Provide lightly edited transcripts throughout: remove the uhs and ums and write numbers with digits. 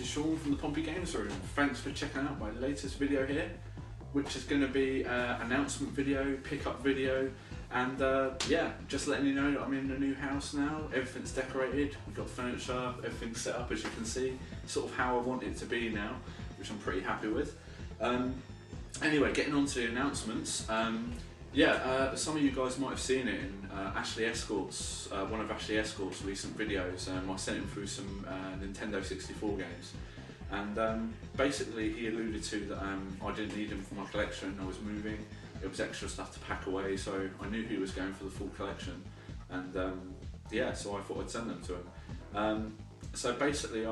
is Sean from the Pompey Games Room. Thanks for checking out my latest video here, which is going to be an announcement video, pickup video, and yeah, just letting you know that I'm in a new house now. Everything's decorated, we've got furniture, everything's set up as you can see, sort of how I want it to be now, which I'm pretty happy with. Anyway, getting on to the announcements. Some of you guys might have seen it in Ashley Escort's, one of Ashley Escort's recent videos. I sent him through some Nintendo 64 games, and basically he alluded to that I didn't need him for my collection. I was moving, it was extra stuff to pack away, so I knew he was going for the full collection, and so I thought I'd send them to him. So basically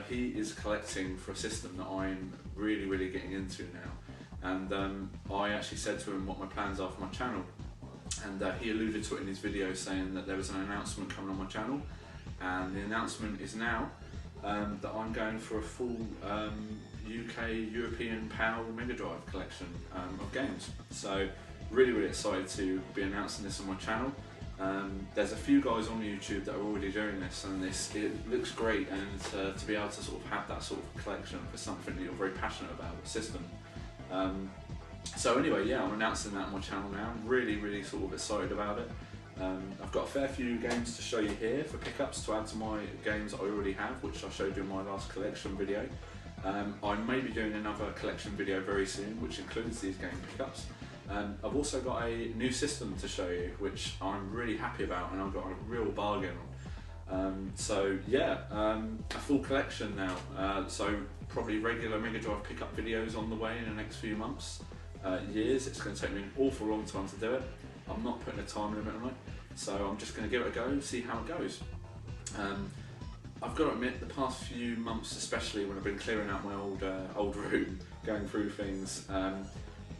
he is collecting for a system that I'm really getting into now. And I actually said to him what my plans are for my channel, and he alluded to it in his video saying that there was an announcement coming on my channel, and the announcement is now that I'm going for a full UK European PAL Mega Drive collection of games. So really excited to be announcing this on my channel. There's a few guys on YouTube that are already doing this, and it looks great, and to be able to sort of have that sort of collection for something that you're very passionate about, the system. So anyway, yeah, I'm announcing that on my channel now. I'm really sort of excited about it. I've got a fair few games to show you here for pickups to add to my games that I already have, which I showed you in my last collection video. I may be doing another collection video very soon, which includes these game pickups. I've also got a new system to show you, which I'm really happy about, and I've got a real bargain on. A full collection now. So probably regular Mega Drive pickup videos on the way in the next few months, years. It's going to take me an awful long time to do it. I'm not putting a time limit on it, so I'm just going to give it a go, see how it goes. I've got to admit, the past few months, especially when I've been clearing out my old room, going through things,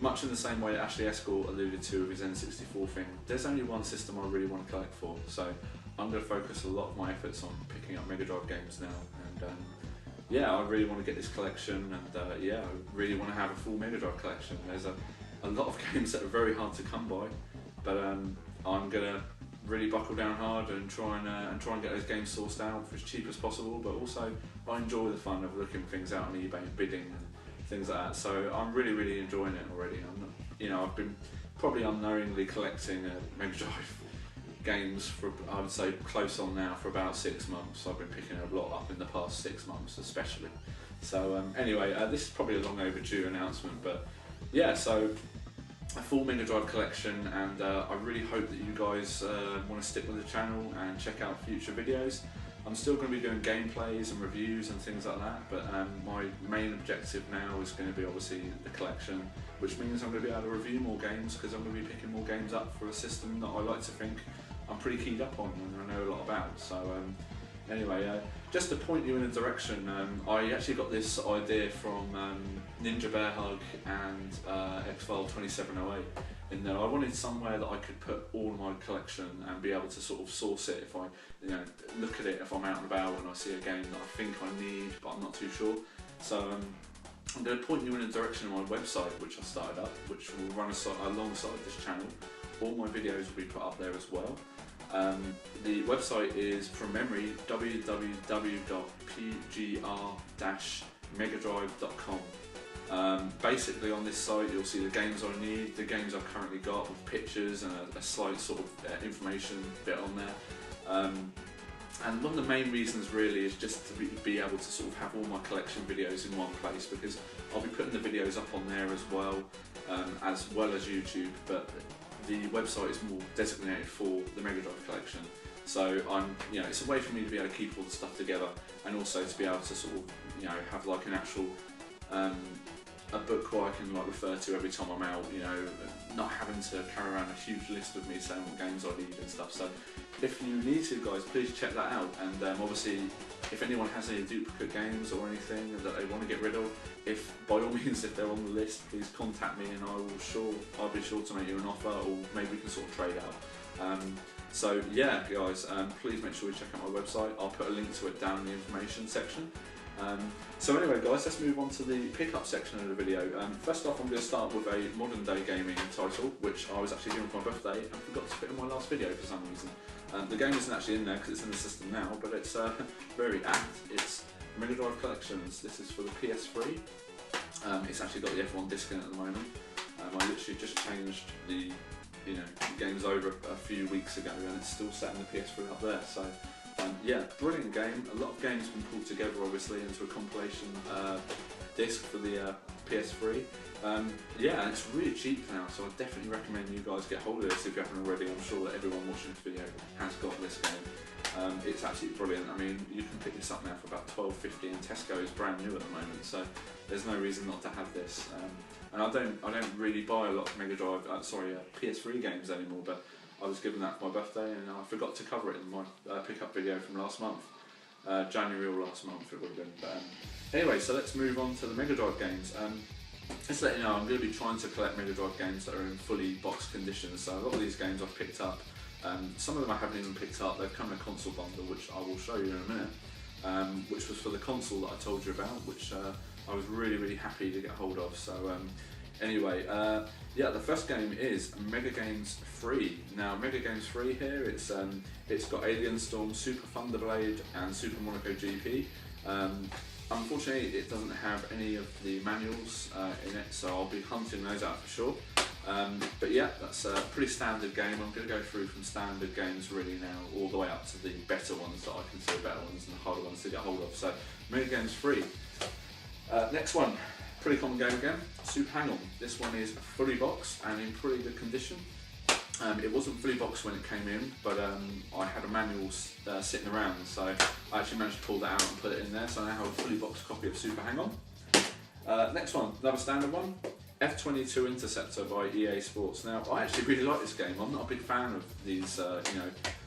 much in the same way that Ashley Escort alluded to with his N64 thing, there's only one system I really want to collect for, so I'm going to focus a lot of my efforts on picking up Mega Drive games now, and I really want to get this collection, and I really want to have a full Mega Drive collection. There's a lot of games that are very hard to come by, but I'm going to really buckle down hard and try and get those games sourced out for as cheap as possible, but also I enjoy the fun of looking things out on eBay and bidding and things like that, so I'm really enjoying it already. I've been probably unknowingly collecting Mega Drive games for, I would say, close on now for about 6 months. I've been picking a lot up in the past 6 months especially. So this is probably a long overdue announcement, but yeah, so a full Mega Drive collection, and I really hope that you guys want to stick with the channel and check out future videos. I'm still going to be doing gameplays and reviews and things like that, but my main objective now is going to be obviously the collection, which means I'm going to be able to review more games, because I'm going to be picking more games up for a system that I like to think I'm pretty keyed up on and I know a lot about. So just to point you in a direction, I actually got this idea from Ninja Bear Hug and Xfile 2708. In there, I wanted somewhere that I could put all of my collection and be able to sort of source it if I, look at it if I'm out and about and I see a game that I think I need but I'm not too sure. So I'm going to point you in a direction on my website, which I started up, which will run alongside this channel. All my videos will be put up there as well. The website is, from memory, www.pgr-megadrive.com. Basically on this site you'll see the games I need, the games I've currently got with pictures and a slight sort of information bit on there. And one of the main reasons really is just to be able to sort of have all my collection videos in one place, because I'll be putting the videos up on there as well as YouTube, but the website is more designated for the Mega Drive collection. So it's a way for me to be able to keep all the stuff together, and also to be able to sort of, have like an actual a book where I can like refer to every time I'm out, not having to carry around a huge list with me saying what games I need and stuff. So if you need to, guys, please check that out, and obviously if anyone has any duplicate games or anything that they want to get rid of, by all means, if they're on the list, please contact me and I'll be sure to make you an offer, or maybe we can sort of trade out. So yeah, guys, please make sure you check out my website. I'll put a link to it down in the information section. So anyway, guys, let's move on to the pickup section of the video. First off, I'm going to start with a modern day gaming title, which I was actually doing for my birthday and forgot to put in my last video for some reason. The game isn't actually in there because it's in the system now, but it's very apt. It's Mega Drive Collections. This is for the PS3. It's actually got the F1 disc in it at the moment. I literally just changed the games over a few weeks ago, and it's still set in the PS3 up there. So yeah, brilliant game. A lot of games been pulled together obviously into a compilation disc for the PS3. Yeah, and it's really cheap now, so I definitely recommend you guys get hold of this if you haven't already. I'm sure that everyone watching this video has got this game. It's absolutely brilliant. I mean, you can pick this up now for about $12.50, and Tesco is brand new at the moment, so there's no reason not to have this. And I don't really buy a lot of Mega Drive, PS3 games anymore, but I was given that for my birthday, and I forgot to cover it in my pickup video from last month, January or last month it would have been. But anyway, so let's move on to the Mega Drive games. Just to let you know, I'm going to be trying to collect Mega Drive games that are in fully boxed condition. So a lot of these games I've picked up. Some of them I haven't even picked up. They've come in a console bundle, which I will show you in a minute, which was for the console that I told you about, which I was really happy to get hold of. So anyway, yeah, the first game is Mega Games 3. Now, Mega Games 3 here, it's got Alien Storm, Super Thunderblade, and Super Monaco GP. Unfortunately, it doesn't have any of the manuals in it, so I'll be hunting those out for sure. But yeah, that's a pretty standard game. I'm going to go through from standard games really now, all the way up to the better ones that I consider better ones and the harder ones to get hold of. So, Mega Games 3. Next one, pretty common game again, Super Hang-On. This one is fully boxed and in pretty good condition. It wasn't fully boxed when it came in, but I had a manual sitting around, so I actually managed to pull that out and put it in there, so I now have a fully boxed copy of Super Hang-On. Next one, another standard one, F-22 Interceptor by EA Sports. Now, I actually really like this game. I'm not a big fan of these,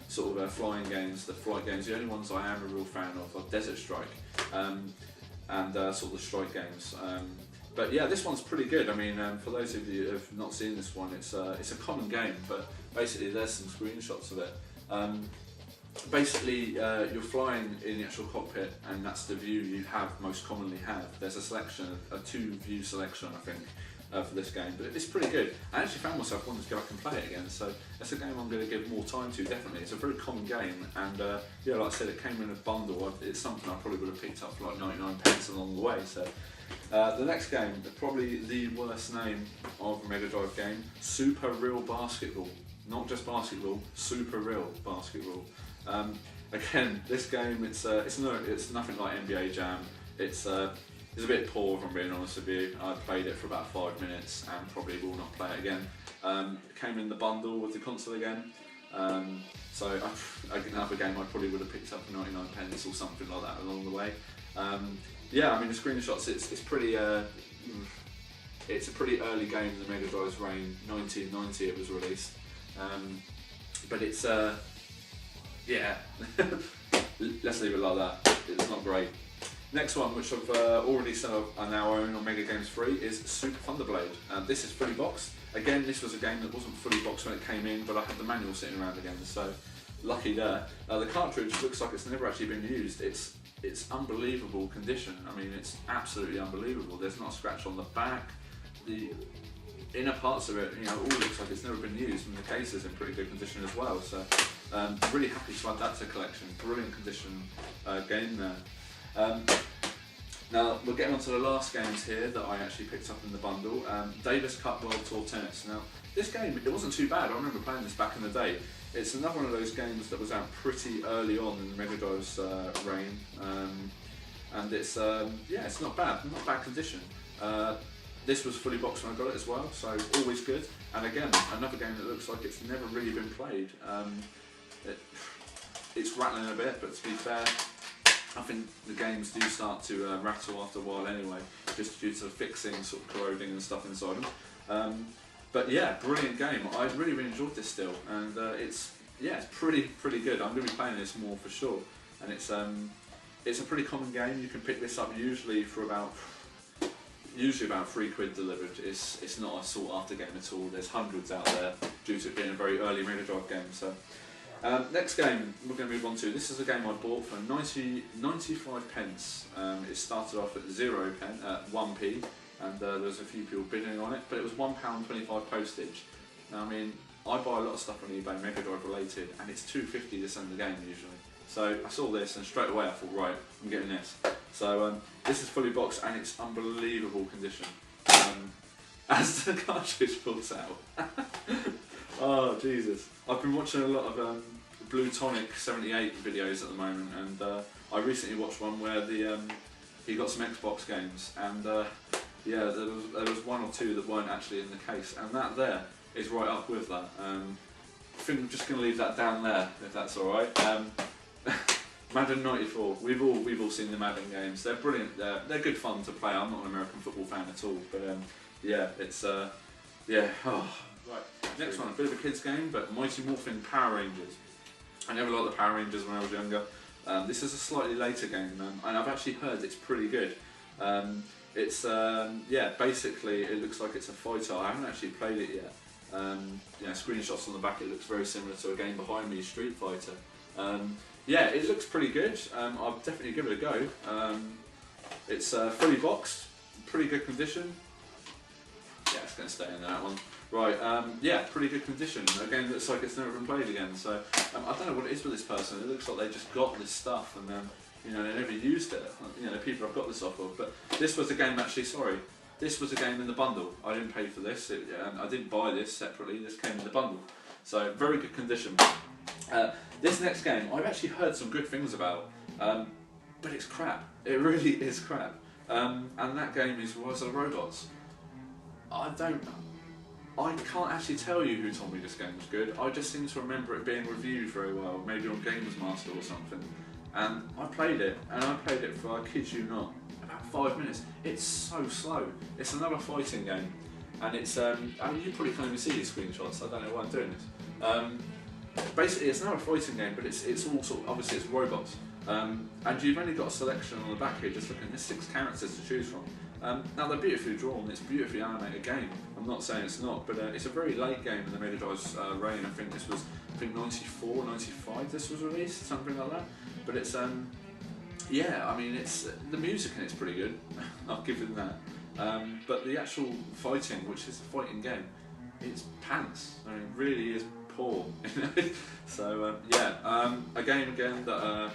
sort of flying games, the flight games. The only ones I am a real fan of are Desert Strike and sort of the Strike games. But yeah, this one's pretty good. I mean, for those of you who have not seen this one, it's a common game, but basically there's some screenshots of it. Basically, you're flying in the actual cockpit, and that's the view you most commonly have. There's a selection, a two-view selection, I think, for this game, but it's pretty good. I actually found myself wanting to go back and play it again, so it's a game I'm going to give more time to, definitely. It's a very common game, and yeah, like I said, it came in a bundle. It's something I probably would have picked up for like 99p along the way. So the next game, probably the worst name of a Mega Drive game, Super Real Basketball. Not just basketball, Super Real Basketball. Again, this game, it's nothing like NBA Jam. It's a bit poor, if I'm being honest with you. I played it for about 5 minutes and probably will not play it again. It came in the bundle with the console again. So another game I probably would have picked up for 99p or something like that along the way. Yeah, I mean the screenshots, it's pretty. It's a pretty early game in the Mega Drive's reign. 1990 it was released, but it's yeah. Let's leave it like that. It's not great. Next one, which I've already said I now own on Mega Games 3, is Super Thunderblade. This is fully boxed. Again, this was a game that wasn't fully boxed when it came in, but I had the manual sitting around again, so lucky there. The cartridge looks like it's never actually been used. It's unbelievable condition. I mean, it's absolutely unbelievable. There's not a scratch on the back. The inner parts of it, all looks like it's never been used, and the case is in pretty good condition as well. So, really happy to add that to the collection. Brilliant condition game there. Now we're getting on to the last games here that I actually picked up in the bundle. Davis Cup World Tour Tennis. Now this game, it wasn't too bad. I remember playing this back in the day. It's another one of those games that was out pretty early on in the Mega Drive's reign, and it's it's not bad condition. This was fully boxed when I got it as well, so always good. And again, another game that looks like it's never really been played. It's rattling a bit, but to be fair, I think the games do start to rattle after a while anyway, just due to fixing, sort of corroding and stuff inside them. But yeah, brilliant game. I really enjoyed this still, and it's pretty good. I'm going to be playing this more for sure, and it's a pretty common game. You can pick this up usually about £3 delivered. It's not a sought after game at all. There's hundreds out there due to it being a very early Mega Drive game. So. Next game we're going to move on to. This is a game I bought for 95p. It started off at 1p, and there was a few people bidding on it, but it was £1.25 postage. Now, I mean, I buy a lot of stuff on eBay Mega Drive related, and it's £2.50 to send the game usually. So I saw this and straight away I thought, right, I'm getting this. So this is fully boxed and it's unbelievable condition. As the cartridge pulls out. Oh Jesus. I've been watching a lot of Blue Tonic 78 videos at the moment, and I recently watched one where he got some Xbox games, and yeah, there was one or two that weren't actually in the case, and that there is right up with that. I think I'm just going to leave that down there, if that's alright. Madden 94, we've all seen the Madden games. They're brilliant, they're good fun to play. I'm not an American football fan at all, but yeah, it's, yeah, oh. Right, next one, a bit of a kids game, but Mighty Morphin Power Rangers. I never liked the Power Rangers when I was younger. This is a slightly later game, and I've actually heard it's pretty good. It's, yeah, basically it looks like it's a fighter. I haven't actually played it yet. You know, screenshots on the back, it looks very similar to a game behind me, Street Fighter. Yeah, it looks pretty good. I'll definitely give it a go. It's fully boxed, pretty good condition. Yeah, it's going to stay in that one. Right, yeah, pretty good condition. A game that looks like it's never been played again. So I don't know what it is with this person. It looks like they just got this stuff and then, you know, they never used it. You know, people I've got this off of. But this was a game actually. Sorry, this was a game in the bundle. I didn't pay for this. I didn't buy this separately. This came in the bundle. So very good condition. This next game, I've actually heard some good things about, but it's crap. It really is crap. And that game is Rise of the Robots. I can't actually tell you who told me this game was good. I just seem to remember it being reviewed very well, maybe on Gamers Master or something. And I played it, for, I kid you not, about 5 minutes. It's so slow. It's another fighting game, and it's, I mean, you probably can't even see these screenshots, I don't know why I'm doing this. Basically, it's another fighting game, but it's all sort of, obviously it's robots. And you've only got a selection on the back here, just looking, there's 6 characters to choose from. Now they're beautifully drawn, it's a beautifully animated game. I'm not saying it's not, but it's a very late game in the Mega Drive's reign. I think this was, 94, 95 this was released, something like that. But it's, yeah, I mean, it's the music in it's pretty good, I'll give them that. But the actual fighting, which is a fighting game, it's pants. I mean, it really is poor. So, yeah, a game again that,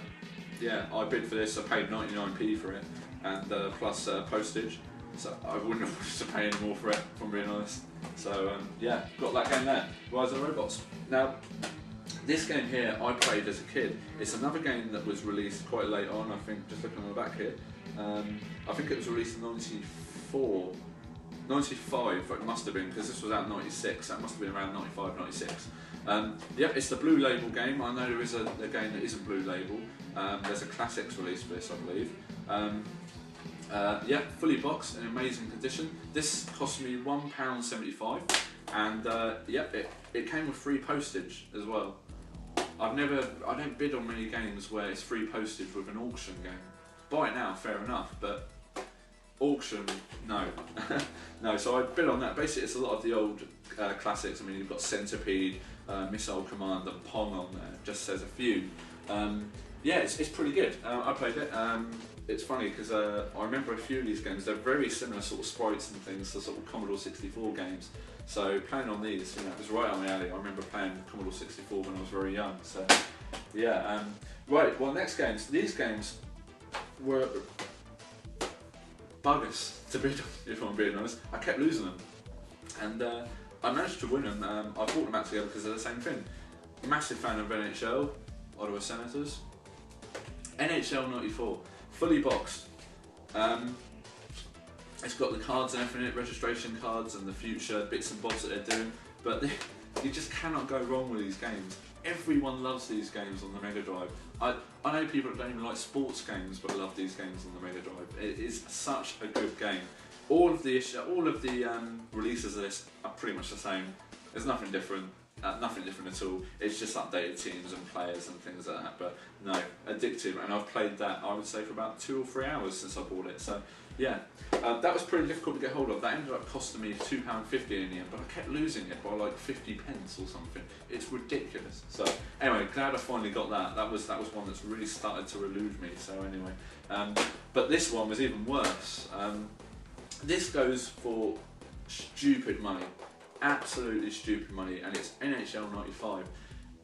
yeah, I bid for this, I paid 99p for it. And plus postage, so I wouldn't have wanted to pay any more for it, if I'm being honest. So yeah, got that game there, Rise of the Robots. Now, this game here I played as a kid. It's another game that was released quite late on, I think, just looking on the back here. I think it was released in 94, 95, it must have been, because this was out in 96, that must have been around 95, 96. Yep, it's the Blue Label game. I know there is a game that isn't Blue Label. There's a classics release for this, I believe. Yeah, fully boxed in amazing condition. This cost me £1.75, and yeah, it came with free postage as well. I don't bid on many games where it's free postage with an auction game. Buy it now, fair enough, but auction, no. No, so I bid on that. Basically, it's a lot of the old classics. I mean, you've got Centipede, Missile Command, and Pong on there, just says a few. Yeah, it's pretty good. I played it. It's funny because I remember a few of these games. They're very similar sort of sprites and things to sort of Commodore 64 games. So playing on these, you know, it was right on my alley. I remember playing Commodore 64 when I was very young. So yeah. Right. Well, next games. These games were buggers to bid on, if I'm being honest. I kept losing them, and I managed to win them. I brought them out together because they're the same thing. Massive fan of NHL, Ottawa Senators. NHL 94, fully boxed. It's got the cards and everything in it, registration cards and the future bits and bobs that they're doing, but you just cannot go wrong with these games. Everyone loves these games on the Mega Drive. I know people that don't even like sports games but love these games on the Mega Drive. It is such a good game. All of the releases of this are pretty much the same. There's nothing different. Nothing different at all. It's just updated teams and players and things like that. But no, addictive, and I've played that, I would say, for about 2 or 3 hours since I bought it. So yeah, that was pretty difficult to get hold of. That ended up costing me £2.50 in the end, but I kept losing it by like 50p or something. It's ridiculous. So anyway, glad I finally got that. That was one that's really started to elude me. So anyway, but this one was even worse. This goes for stupid money. Absolutely stupid money, and it's NHL 95.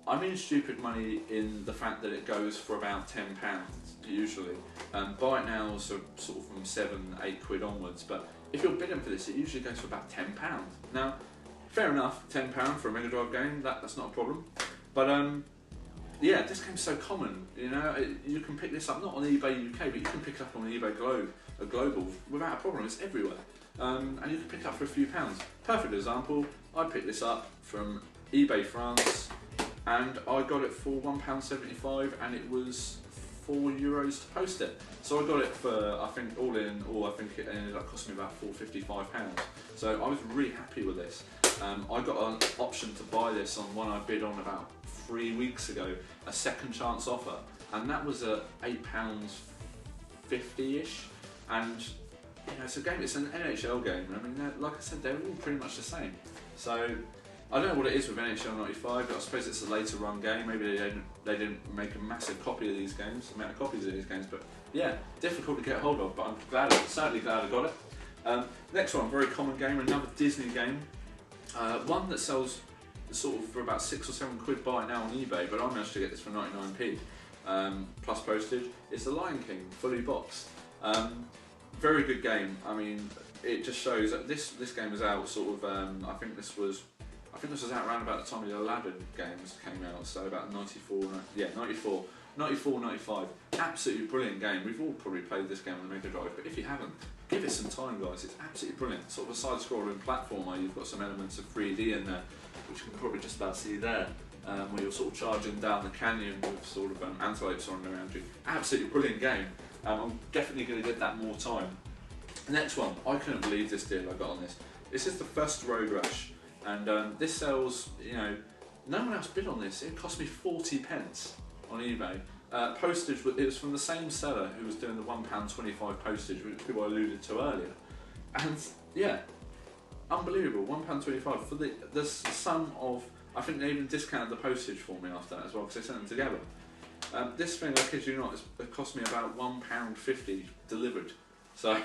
I'm in stupid money in the fact that it goes for about £10 usually. Buy it now, so sort of from £7-8 onwards. But if you're bidding for this, it usually goes for about £10. Now, fair enough, £10 for a Mega Drive game, that's not a problem. But yeah, this game's so common. You know, you can pick this up not on eBay UK, but you can pick it up on eBay Global without a problem. It's everywhere, and you can pick it up for a few pounds. Perfect example. I picked this up from eBay France, and I got it for £1.75, and it was €4 to post it. So I got it for, I think I think it ended up costing me about £4.55. So I was really happy with this. I got an option to buy this on one I bid on about 3 weeks ago, a second chance offer, and that was at £8.50ish. And you know, it's a game. It's an NHL game. I mean, like I said, they're all pretty much the same. So I don't know what it is with NHL 95, but I suppose it's a later run game. Maybe they didn't make a massive copy of these games, amount of copies of these games. But yeah, difficult to get hold of. But I'm certainly glad I got it. Next one, very common game, another Disney game. One that sells sort of for about £6 or £7 buy it now on eBay, but I managed to get this for 99p plus postage. It's The Lion King, fully boxed. Very good game. I mean, it just shows that this game was out sort of. I think this was out around about the time the Aladdin games came out, so about 94, 95. Absolutely brilliant game. We've all probably played this game on the Mega Drive, but if you haven't, give it some time, guys. It's absolutely brilliant. Sort of a side-scrolling platformer. You've got some elements of 3D in there, which you can probably just about see there, where you're sort of charging down the canyon with sort of antelopes running around you. Absolutely brilliant game. I'm definitely going to give that more time. Next one, I couldn't believe this deal I got on this. This is the first Road Rash, and this sells, you know, no one else bid on this. It cost me 40p on eBay. Postage, it was from the same seller who was doing the £1.25 postage, who I alluded to earlier. And yeah, unbelievable, £1.25 for the sum of, I think they even discounted the postage for me after that as well, because they sent them together. This thing, I kid you not, it cost me about £1.50 delivered. So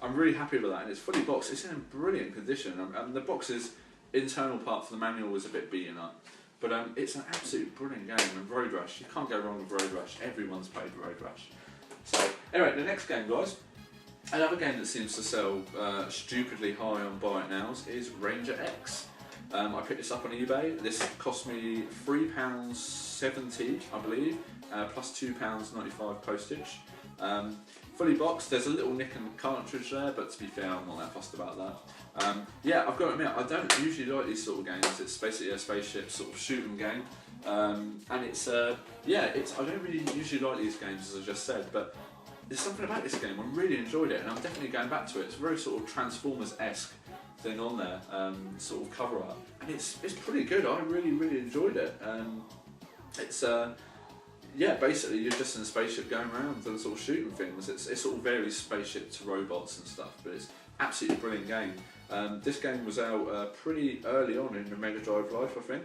I'm really happy with that, and it's fully boxed. It's in brilliant condition. The box's internal part for the manual was a bit beaten up, but it's an absolute brilliant game. And Road Rash, you can't go wrong with Road Rash. Everyone's played Road Rash. So anyway, the next game, guys, another game that seems to sell stupidly high on buy it nows is Ranger X. I picked this up on eBay. This cost me £3.70, I believe, plus £2.95 postage. Fully boxed. There's a little nick in the cartridge there, but to be fair, I'm not that fussed about that. Yeah, I've got to admit, I don't usually like these sort of games. It's basically a spaceship sort of shooting game, and it's yeah, I don't really usually like these games, as I just said, but there's something about this game. I really enjoyed it, and I'm definitely going back to it. It's a very sort of Transformers-esque thing on there, sort of cover art, and it's pretty good. I really enjoyed it. It's yeah, basically you're just in a spaceship going around and sort of shooting things. It sort of varies spaceship to robots and stuff, but it's absolutely brilliant game. This game was out pretty early on in the Mega Drive life, I think.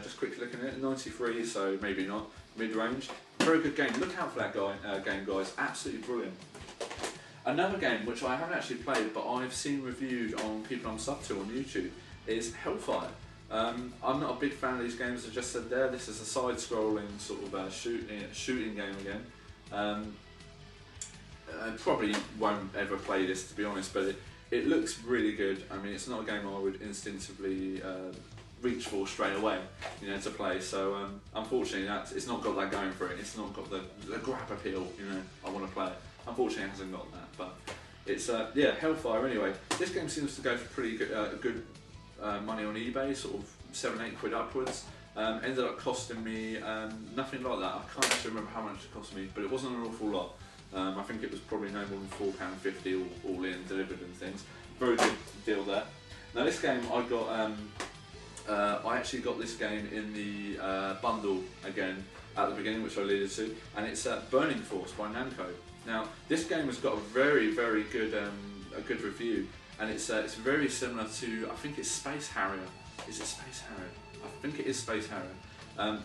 Just quickly looking at it, 93, so maybe not mid-range. Very good game. Look out for that game, guys. Absolutely brilliant. Another game which I haven't actually played, but I've seen reviewed on people I'm sub to on YouTube, is Hellfire. I'm not a big fan of these games, as I just said there. This is a side-scrolling sort of shooting game again. I probably won't ever play this, to be honest, but it looks really good. I mean, it's not a game I would instinctively reach for straight away, you know, to play. So unfortunately, it's not got that going for it. It's not got the grab appeal, you know. I want to play it. Unfortunately, it hasn't got that. But it's yeah, Hellfire. Anyway, this game seems to go for pretty good money on eBay, sort of £7-8 upwards. Ended up costing me nothing like that. I can't actually remember how much it cost me, but it wasn't an awful lot. I think it was probably no more than £4.50 all in, delivered and things. Very good deal there. Now this game I got, I actually got this game in the bundle again at the beginning, which I alluded to, and it's Burning Force by Namco. Now this game has got a very good a good review, and it's very similar to, I think it's Space Harrier. Is it Space Harrier? I think it is Space Harrier.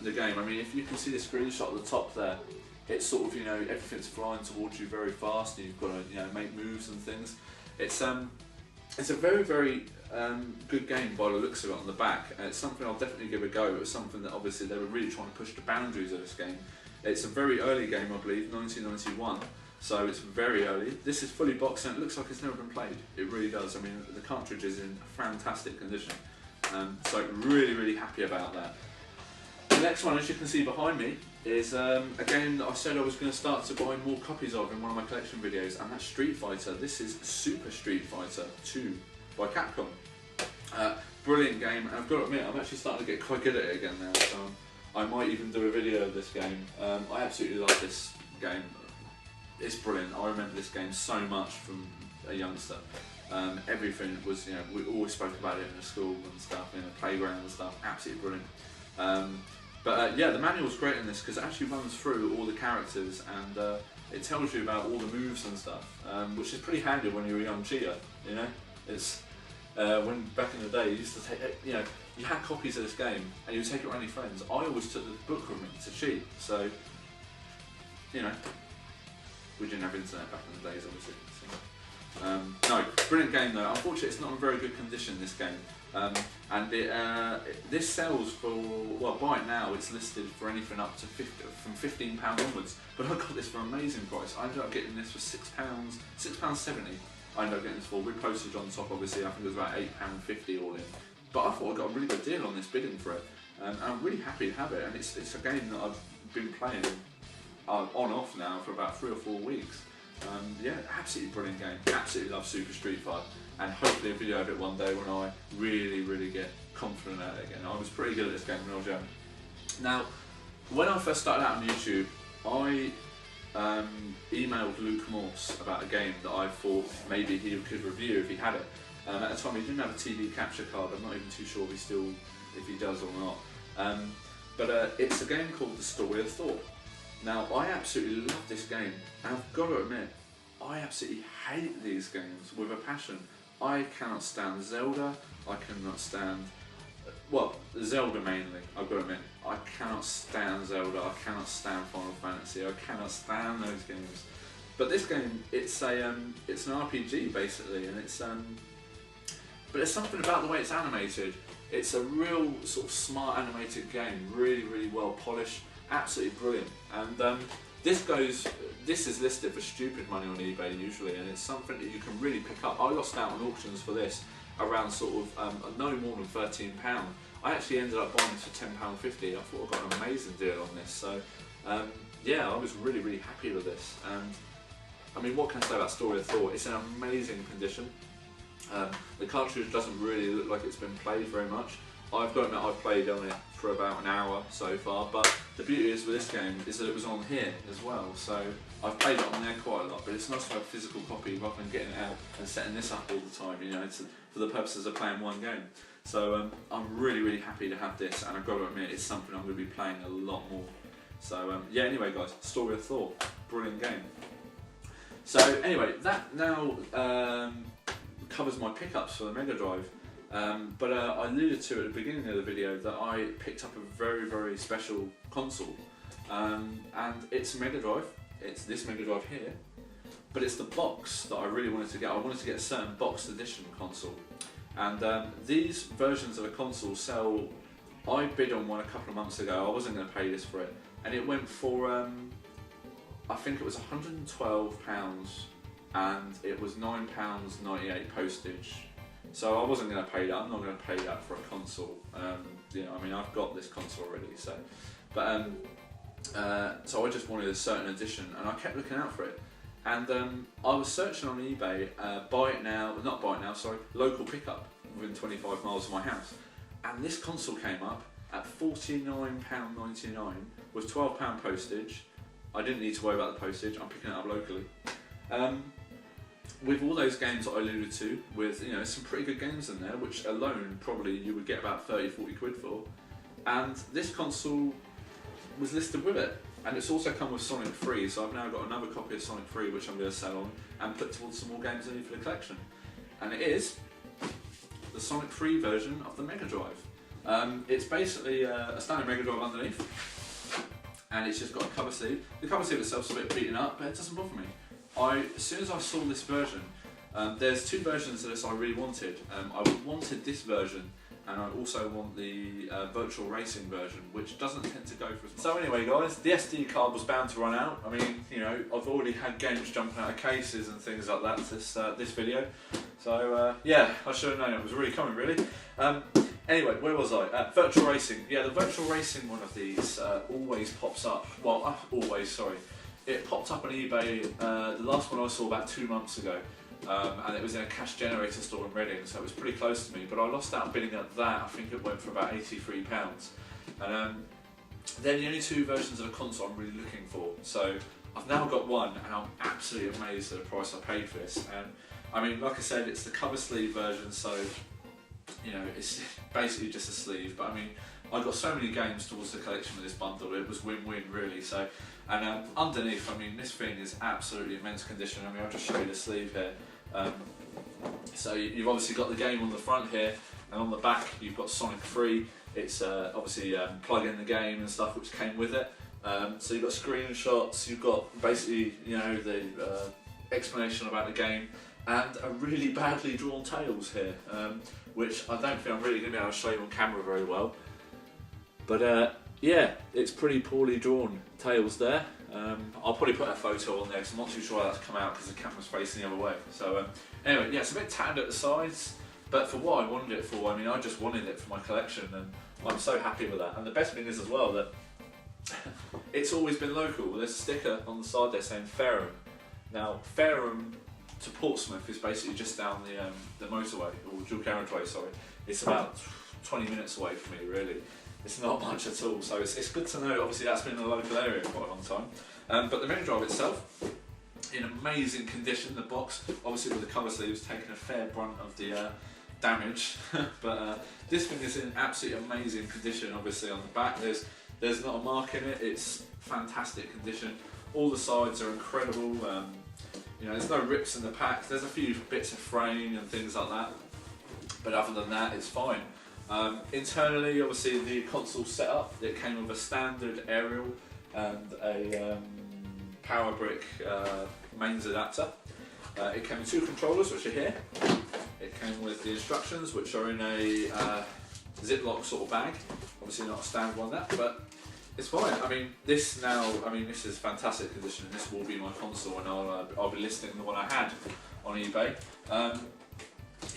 The game. I mean, if you can see the screenshot at the top there, it's sort of, you know, everything's flying towards you very fast, and you've got to, you know, make moves and things. It's it's a very, very good game by the looks of it on the back, and it's something I'll definitely give a go. It was something that obviously they were really trying to push the boundaries of this game. It's a very early game, I believe, 1991, so it's very early. This is fully boxed and it looks like it's never been played. It really does. I mean, the cartridge is in fantastic condition, so really, really happy about that. The next one, as you can see behind me, is a game that I said I was going to start to buy more copies of in one of my collection videos, and that's Street Fighter. This is Super Street Fighter 2 by Capcom. Brilliant game, and I've got to admit, I'm actually starting to get quite good at it again now, so I might even do a video of this game. I absolutely love this game. It's brilliant. I remember this game so much from a youngster. Everything was, we always spoke about it in the school and stuff, in the playground and stuff. Absolutely brilliant. Yeah, the manual's great in this because it actually runs through all the characters and it tells you about all the moves and stuff, which is pretty handy when you're a young cheater. It's when back in the day you used to take, you had copies of this game and you would take it around your friends. I always took the book with me to cheat, so we didn't have internet back in the days, obviously. So, no, brilliant game though. Unfortunately, it's not in very good condition, this game. And this sells for, well, buy it now, it's listed for anything up to from £15 onwards. But I got this for an amazing price. I ended up getting this for £6, £6.70. I ended up getting this for, with postage on top, obviously. I think it was about £8.50 all in. But I thought I got a really good deal on this bidding for it. And I'm really happy to have it. And it's a game that I've been playing on off now for about 3 or 4 weeks. Yeah, absolutely brilliant game. Absolutely love Super Street Fighter, and hopefully a video of it one day when I really, really get confident at it again. I was pretty good at this game when I was young. Now, when I first started out on YouTube, I emailed Luke Morse about a game that I thought maybe he could review if he had it. At the time, he didn't have a TV capture card. I'm not even too sure if he does or not. It's a game called The Story of Thor. Now, I absolutely love this game, and I've got to admit, I absolutely hate these games with a passion. I cannot stand Zelda, I cannot stand, well, Zelda mainly, I've got to admit. I cannot stand Zelda, I cannot stand Final Fantasy, I cannot stand those games. But this game, it's an RPG basically, and but there's something about the way it's animated. It's a real sort of smart animated game, really, really well polished. Absolutely brilliant, and this is listed for stupid money on eBay usually, and it's something that you can really pick up. I lost out on auctions for this around sort of no more than £13. I actually ended up buying this for £10.50. I thought I got an amazing deal on this, so yeah, I was really, really happy with this. And I mean, what can I say about Story of Thor? It's in amazing condition. The cartridge doesn't really look like it's been played very much. I've got to admit, I've played on it for about an hour so far, but the beauty is with this game is that it was on here as well, so I've played it on there quite a lot, but it's nice to have a physical copy rather than getting it out and setting this up all the time, for the purposes of playing one game. So I'm really, really happy to have this, and I've got to admit, it's something I'm going to be playing a lot more. So yeah, anyway guys, Story of Thor, brilliant game. So anyway, that now covers my pickups for the Mega Drive. I alluded to at the beginning of the video that I picked up a very, very special console, and it's a Mega Drive. It's this Mega Drive here, but it's the box that I really wanted to get. I wanted to get a certain boxed edition console, and these versions of a console sell. I bid on one a couple of months ago. I wasn't going to pay this for it, and it went for I think it was £112, and it was £9.98 postage. So I wasn't going to pay that. I'm not going to pay that for a console. I mean, I've got this console already. So, so I just wanted a certain edition, and I kept looking out for it. And I was searching on eBay, local pickup within 25 miles of my house, and this console came up at £49.99 with £12 postage. I didn't need to worry about the postage. I'm picking it up locally. With all those games that I alluded to, with some pretty good games in there, which alone probably you would get about 30-40 quid for, and this console was listed with it, and it's also come with Sonic 3, so I've now got another copy of Sonic 3 which I'm going to sell on and put towards some more games I need for the collection, and it is the Sonic 3 version of the Mega Drive. It's basically a standard Mega Drive underneath, and it's just got a cover sleeve. The cover sleeve itself's a bit beaten up, but it doesn't bother me. As soon as I saw this version, There's two versions of this I really wanted. I wanted this version, and I also want the virtual racing version, which doesn't tend to go for as much. So anyway guys, the SD card was bound to run out. I mean, you know, I've already had games jumping out of cases and things like that this video. So yeah, I should have known it was really coming really. Anyway, where was I? Virtual racing. Yeah, the virtual racing one of these always pops up. Well, sorry. It popped up on eBay, the last one I saw about 2 months ago. And it was in a cash generator store in Reading, so it was pretty close to me. But I lost out bidding at that. I think it went for about £83. And they're the only two versions of the console I'm really looking for. So I've now got one, and I'm absolutely amazed at the price I paid for this. And I mean, like I said, it's the cover sleeve version, so you know, it's basically just a sleeve. But I mean, I got so many games towards the collection with this bundle. It was win-win really. So, and underneath, I mean, this thing is absolutely immense condition. I mean, I'll just show you the sleeve here. So you've obviously got the game on the front here, and on the back you've got Sonic 3. It's obviously plug in the game and stuff which came with it. So you've got screenshots, you've got basically, you know, the explanation about the game, and a really badly drawn Tails here, which I don't think I'm really going to be able to show you on camera very well. But yeah, it's pretty poorly drawn Tails there. I'll probably put a photo on there because I'm not too sure how that's come out because the camera's facing the other way. So anyway, yeah, it's a bit tattered at the sides, but for what I wanted it for, I mean, I just wanted it for my collection, and I'm so happy with that. And the best thing is as well that it's always been local. There's a sticker on the side there saying Fareham. Now, Fareham to Portsmouth is basically just down the motorway, or dual carriageway, sorry. It's about 20 minutes away from me, really. It's not much at all, so it's good to know. Obviously, that's been in the local area for quite a long time. But the Mega Drive itself, in amazing condition. The box, obviously with the cover sleeves, taking a fair brunt of the damage. But this thing is in absolutely amazing condition. Obviously, on the back, there's not a mark in it. It's fantastic condition. All the sides are incredible. You know, there's no rips in the pack. There's a few bits of fraying and things like that, but other than that, it's fine. Internally, obviously, the console setup, it came with a standard aerial and a power brick mains adapter. It came with two controllers, which are here. It came with the instructions, which are in a Ziploc sort of bag. Obviously not a standard one, that, but it's fine. I mean, this is fantastic condition. This will be my console, and I'll be listing the one I had on eBay.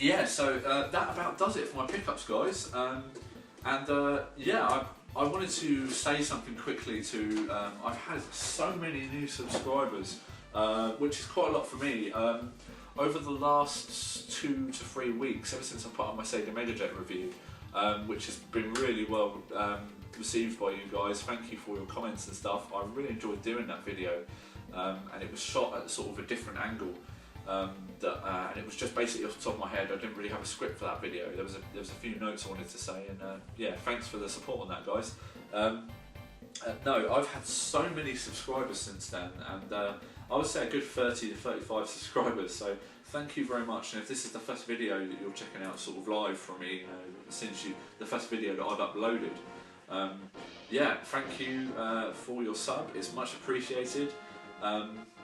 Yeah, so that about does it for my pickups, guys. Yeah, I wanted to say something quickly to. I've had so many new subscribers, which is quite a lot for me. Over the last 2 to 3 weeks, ever since I put on my Sega Mega Jet review, which has been really well received by you guys. Thank you for your comments and stuff. I really enjoyed doing that video, and it was shot at sort of a different angle. And it was just basically off the top of my head. I didn't really have a script for that video. There was a few notes I wanted to say, and yeah, thanks for the support on that, guys. No, I've had so many subscribers since then, and I would say a good 30 to 35 subscribers. So thank you very much. And if this is the first video that you're checking out, sort of live from me, you know, since the first video that I've uploaded, yeah, thank you for your sub. It's much appreciated.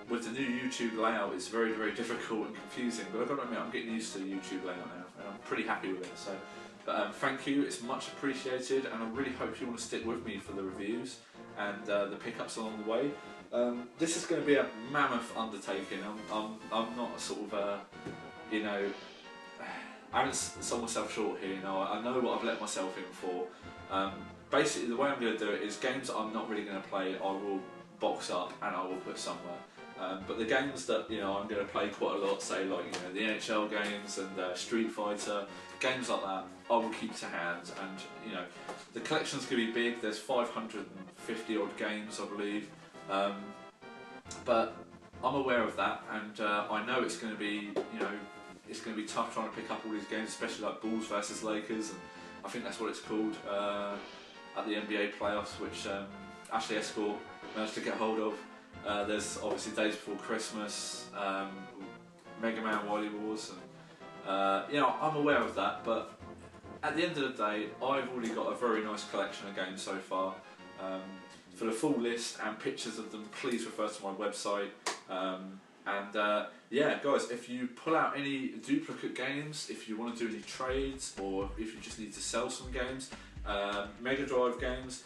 With the new YouTube layout, it's very, very difficult and confusing, but I've got to admit, I'm getting used to the YouTube layout now, and I'm pretty happy with it. So, but thank you, it's much appreciated, and I really hope you want to stick with me for the reviews and the pickups along the way. This is going to be a mammoth undertaking. I'm not a sort of, you know, I haven't sold myself short here. You know, I know what I've let myself in for. Basically, the way I'm going to do it is games that I'm not really going to play, I will box up and I will put somewhere. But the games that, you know, I'm going to play quite a lot, say like, you know, the NHL games and Street Fighter, games like that, I will keep to hand. And you know, the collection's going to be big. There's 550 odd games, I believe. But I'm aware of that, and I know it's going to be, you know, it's going to be tough trying to pick up all these games, especially like Bulls versus Lakers, and I think that's what it's called at the NBA playoffs, which Ashley Escort managed to get hold of. There's obviously Days Before Christmas, Mega Man Wily Wars, and you know, I'm aware of that, but at the end of the day, I've already got a very nice collection of games so far. For the full list and pictures of them, please refer to my website. And yeah, guys, if you pull out any duplicate games, if you want to do any trades, or if you just need to sell some games, Mega Drive games,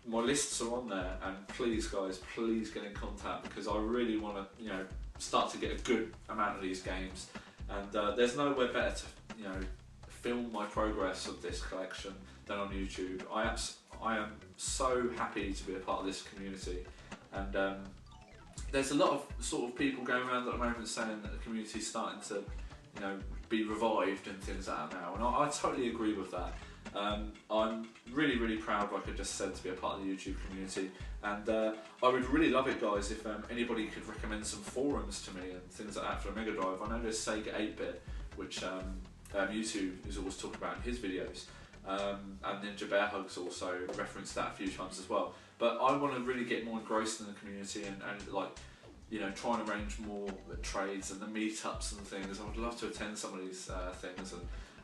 my lists are on there. And please, guys, please get in contact, because I really want to, start to get a good amount of these games. And there's nowhere better to, film my progress of this collection than on YouTube. I am so happy to be a part of this community, and there's a lot of sort of people going around at the moment saying that the community is starting to, be revived and things like that now, and I totally agree with that. I'm really, really proud, like I just said, to be a part of the YouTube community, and I would really love it, guys, if anybody could recommend some forums to me and things like that for a Mega Drive. I know there's Sega 8-bit, which YouTube is always talking about in his videos, and Ninja Bear Hugs also referenced that a few times as well. But I want to really get more engrossed in the community and like, try and arrange more trades and the meetups and things. I would love to attend some of these things.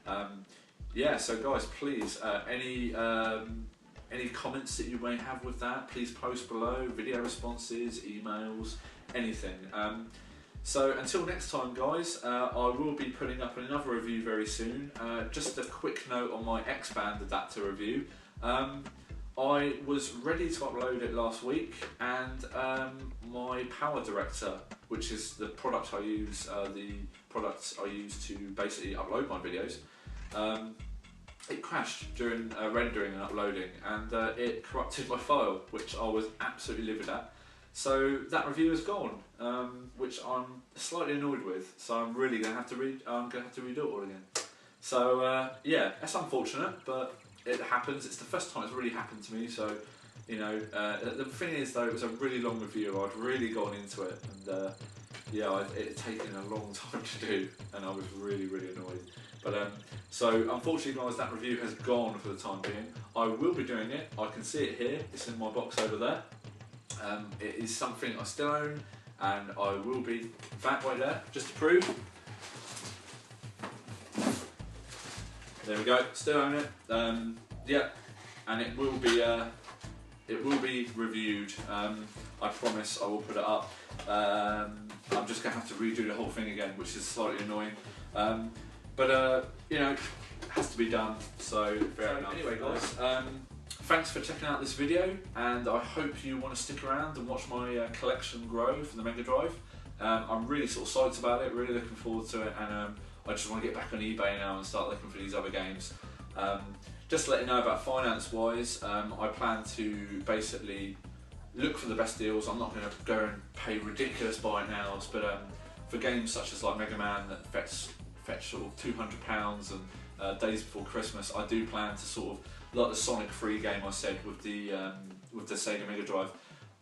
And yeah, so guys, please, any comments that you may have with that, please post below. Video responses, emails, anything. So until next time, guys, I will be putting up another review very soon. Just a quick note on my X-Band adapter review. I was ready to upload it last week, and my Power Director, which is the product I use, to basically upload my videos, it crashed during rendering and uploading, and it corrupted my file, which I was absolutely livid at. So that review is gone, which I'm slightly annoyed with. So I'm really going to have to redo it all again. So yeah, that's unfortunate, but it happens. It's the first time it's really happened to me. So the thing is, though, it was a really long review. I'd really gone into it, and yeah, it had taken a long time to do, and I was really, really annoyed. But so unfortunately, guys, that review has gone for the time being. I will be doing it. I can see it here. It's in my box over there. It is something I still own, and I will be that way there, just to prove. There we go, still own it. Yeah, and it will be reviewed. I promise I will put it up. I'm just gonna have to redo the whole thing again, which is slightly annoying. But it has to be done. So fair enough. Anyway, guys. Thanks for checking out this video, and I hope you want to stick around and watch my collection grow for the Mega Drive. I'm really sort of psyched about it, really looking forward to it, and I just want to get back on eBay now and start looking for these other games. Just to let you know about finance-wise, I plan to basically look for the best deals. I'm not going to go and pay ridiculous buy it nows, but for games such as like Mega Man that fetch sort of £200 and Days Before Christmas, I do plan to sort of, like the Sonic 3 game I said with the Sega Mega Drive,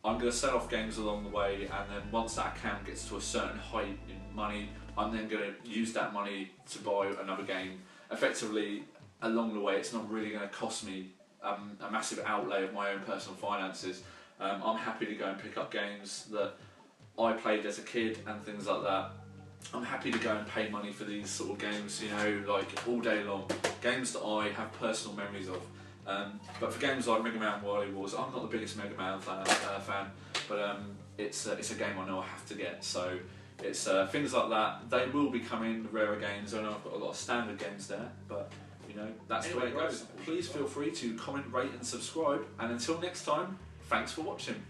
I'm going to sell off games along the way, and then once that account gets to a certain height in money, I'm then going to use that money to buy another game. Effectively, along the way, it's not really going to cost me a massive outlay of my own personal finances. I'm happy to go and pick up games that I played as a kid and things like that. I'm happy to go and pay money for these sort of games, like all day long. Games that I have personal memories of. But for games like Mega Man Wily Wars, I'm not the biggest Mega Man fan, but it's a game I know I have to get. So it's things like that. They will be coming, the rarer games. I know I've got a lot of standard games there, but that's the way it goes. Please feel free to comment, rate and subscribe, and until next time, thanks for watching.